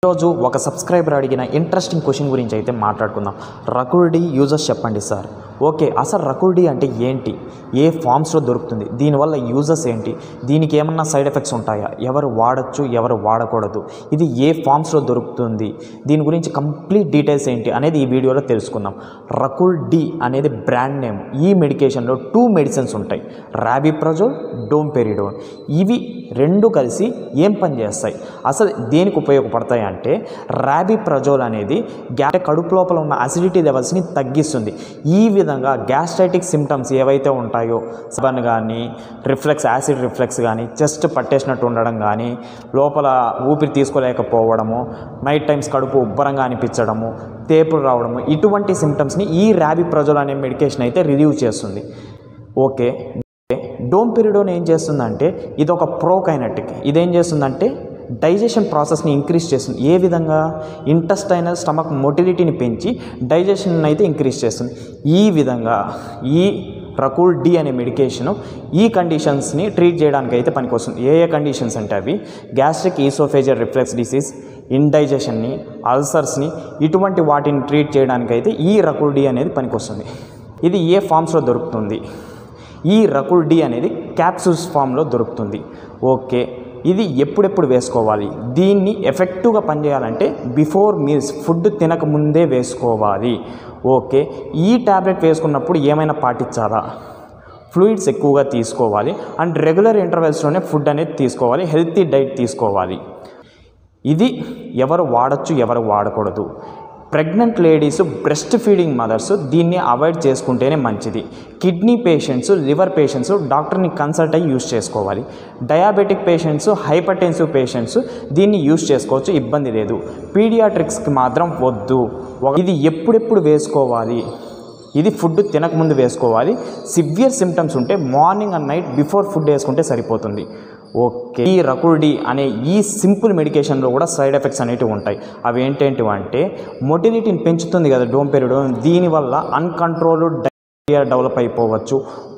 ఈరోజు ఒక సబ్స్క్రైబర్ అడిగిన ఇంట్రెస్టింగ్ క్వశ్చన్ గురించి అయితే మాట్లాడుకుందాం. రకుల్-D యూజెస్ చెప్పండి సార్. ఓకే, అసలు రకుల్-D అంటే ఏంటి, ఏ ఫామ్స్లో దొరుకుతుంది, దీనివల్ల యూజెస్ ఏంటి, దీనికి ఏమన్నా సైడ్ ఎఫెక్ట్స్ ఉంటాయా, ఎవరు వాడచ్చు ఎవరు వాడకూడదు, ఇది ఏ ఫామ్స్లో దొరుకుతుంది, దీని గురించి కంప్లీట్ డీటెయిల్స్ ఏంటి అనేది ఈ వీడియోలో తెలుసుకుందాం. రకుల్-D అనేది బ్రాండ్ నేమ్. ఈ మెడికేషన్లో 2 మెడిసిన్స్ ఉంటాయి, రాబిప్రజోల్, డోంపెరిడోన్. ఇవి రెండు కలిసి ఏం పని చేస్తాయి, అసలు దేనికి ఉపయోగపడతాయి అంటే రాబిప్రజోల్ అనేది కడుపు లోపల ఉన్న అసిడిటీ లెవెల్స్ని తగ్గిస్తుంది. ఈ విధంగా గ్యాస్ట్రైటిక్ సిమ్టమ్స్ ఏవైతే ఉంటాయో, సబన్ కానీ రిఫ్లెక్స్, యాసిడ్ రిఫ్లెక్స్ కానీ, చెస్ట్ పట్టేసినట్టు ఉండడం కానీ, లోపల ఊపిరి తీసుకోలేకపోవడము, నైట్ టైమ్స్ కడుపు ఉబ్బరంగా అనిపించడము, తేపులు రావడము, ఇటువంటి సిమ్టమ్స్ని ఈ రాబిప్రజోల్ అనే మెడికేషన్ అయితే రిలీవ్ చేస్తుంది. ఓకే, డోంపెరిడోన్ ఏం చేస్తుందంటే ఇది ఒక ప్రోకైనటిక్. ఇదేం చేస్తుందంటే డైజెషన్ ప్రాసెస్ని ఇంక్రీజ్ చేస్తుంది. ఏ విధంగా, ఇంటెస్టైనల్ స్టమక్ మొటిలిటీని పెంచి డైజెషన్ అయితే ఇంక్రీజ్ చేస్తుంది. ఈ విధంగా ఈ రకుల్-D అనే మెడికేషను ఈ కండిషన్స్ని ట్రీట్ చేయడానికి అయితే పనికొస్తుంది. ఏ కండిషన్స్ అంటే అవి గ్యాస్ట్రిక్ ఈసోఫేజియల్ రిఫ్లెక్స్ డిసీజ్, ఇండైజెషన్ని, అల్సర్స్ని, ఇటువంటి వాటిని ట్రీట్ చేయడానికి అయితే ఈ రకుల్-D అనేది పనికొస్తుంది. ఇది ఏ ఫామ్స్లో దొరుకుతుంది, ఈ రకుల్-D అనేది క్యాప్సూల్స్ ఫామ్లో దొరుకుతుంది. ఓకే, ఇది ఎప్పుడెప్పుడు వేసుకోవాలి, దీన్ని ఎఫెక్టివ్గా పనిచేయాలంటే బిఫోర్ మీల్స్, ఫుడ్ తినకముందే వేసుకోవాలి. ఓకే, ఈ ట్యాబ్లెట్ వేసుకున్నప్పుడు ఏమైనా పాటించాలా, ఫ్లూయిడ్స్ ఎక్కువగా తీసుకోవాలి అండ్ రెగ్యులర్ ఇంటర్వెల్స్లోనే ఫుడ్ అనేది తీసుకోవాలి, హెల్తీ డైట్ తీసుకోవాలి. ఇది ఎవరు వాడచ్చు ఎవరు వాడకూడదు. Pregnant ladies, breast feeding mothers దీన్ని అవాయిడ్ చేసుకుంటేనే మంచిది. కిడ్నీ పేషెంట్స్, లివర్ పేషెంట్స్ డాక్టర్ని కన్సల్ట్ అయ్యి యూస్ చేసుకోవాలి. డయాబెటిక్ పేషెంట్స్, హైపర్టెన్సివ్ పేషెంట్స్ దీన్ని యూస్ చేసుకోవచ్చు, ఇబ్బంది లేదు. పీడియాట్రిక్స్కి మాత్రం వద్దు. ఇది ఎప్పుడెప్పుడు వేసుకోవాలి, ఇది ఫుడ్ తినకముందు వేసుకోవాలి. సివియర్ సిమ్టమ్స్ ఉంటే morning and night before food వేసుకుంటే సరిపోతుంది. ఓకే, ఈ రకుల్-D అనే ఈ సింపుల్ మెడికేషన్లో కూడా సైడ్ ఎఫెక్ట్స్ అనేటివి ఉంటాయి. అవి ఏంటంటే మొటిలిటీని పెంచుతుంది కదా డోంపెరిడోన్, దీనివల్ల అన్కంట్రోల్డ్ డయేరియా డెవలప్ అయిపోవచ్చు,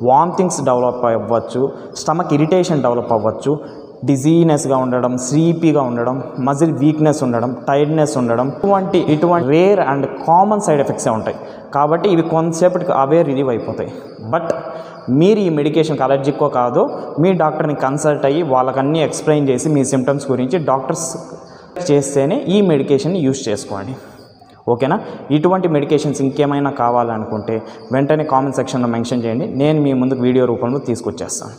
వామిటింగ్స్ డెవలప్ అవ్వచ్చు, స్టమక్ ఇరిటేషన్ డెవలప్ అవ్వచ్చు, డిజీనెస్గా ఉండడం, స్లీపీగా ఉండడం, మజిల్ వీక్నెస్ ఉండడం, టైర్డ్నెస్ ఉండడం, ఇటువంటి రేర్ అండ్ కామన్ సైడ్ ఎఫెక్ట్సే ఉంటాయి. కాబట్టి ఇవి కొంతసేపటికి అవే రిలీవ్ అయిపోతాయి. బట్ మీరు ఈ మెడికేషన్కి అలర్జిక్కో కాదో మీ డాక్టర్ని కన్సల్ట్ అయ్యి వాళ్ళకన్నీ ఎక్స్ప్లెయిన్ చేసి మీ సిమ్టమ్స్ గురించి డాక్టర్స్ చేస్తేనే ఈ మెడికేషన్ని యూస్ చేసుకోండి. ఓకేనా, ఇటువంటి మెడికేషన్స్ ఇంకేమైనా కావాలనుకుంటే వెంటనే కామెంట్ సెక్షన్లో మెన్షన్ చేయండి, నేను మీ ముందుకు వీడియో రూపంలో తీసుకొచ్చేస్తాను.